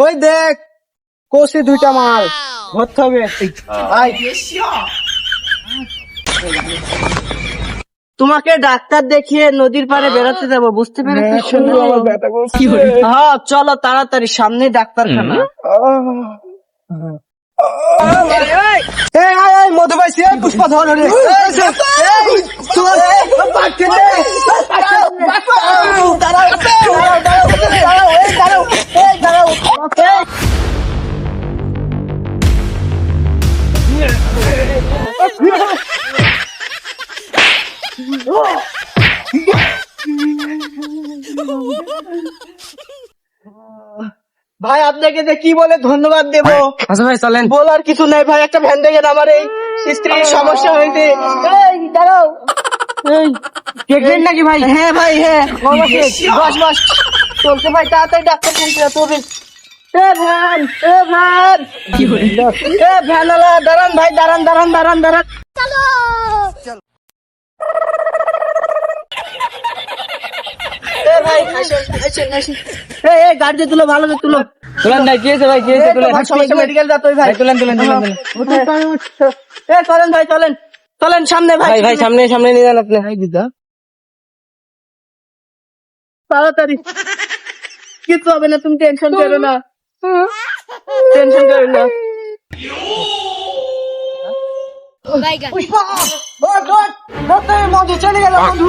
ওই দেখ কষি দুইটা মাল ধরতে হবে। আয়। তোমাকে ডাক্তার দেখিয়ে নদীর পাড়ে বেড়াতে যাবো, বুঝতে পেরেছিস? হ্যাঁ চলো তাড়াতাড়ি, সামনে ডাক্তারখানা। মধু পাইছি, পুষ্পা ধর রে। ভাই আপনাকে যে কি বলে ধন্যবাদ দেব। আচ্ছা ভাই চলেন, বলার কিছু নাই ভাই। একটা ভ্যান দেখেন, আমার এই স্ত্রীর সমস্যা হয়েছে। দাঁড়াও, প্রেগনেন্ট নাকি ভাই? হ্যাঁ ভাই, হ্যাঁ বস বস চলছে ভাই, তাড়াতাড়ি ডাক্তার শুনতে হবে। ভ্যান কি করে? ভ্যানওয়ালা দাঁড়ান ভাই, দাঁড়ান দাঁড়ান দাঁড়ান দাঁড়ান। ভাই গাড়ি তুলো, ভালো করে তুলো। তুলেন ভাই, কি হয়েছে ভাই? কি হয়েছে? তুলেন, মেডিকেল যাতে ভাই। তুলেন তুলেন তুলেন। চলেন ভাই, চলেন চলেন সামনে ভাই। ভাই সামনে সামনে নিয়ে যান আপনি। তাড়াতাড়ি, কিছু হবে না, তুমি টেনশন করো না, টেনশন করো না। মধু চলে গেল, মধু।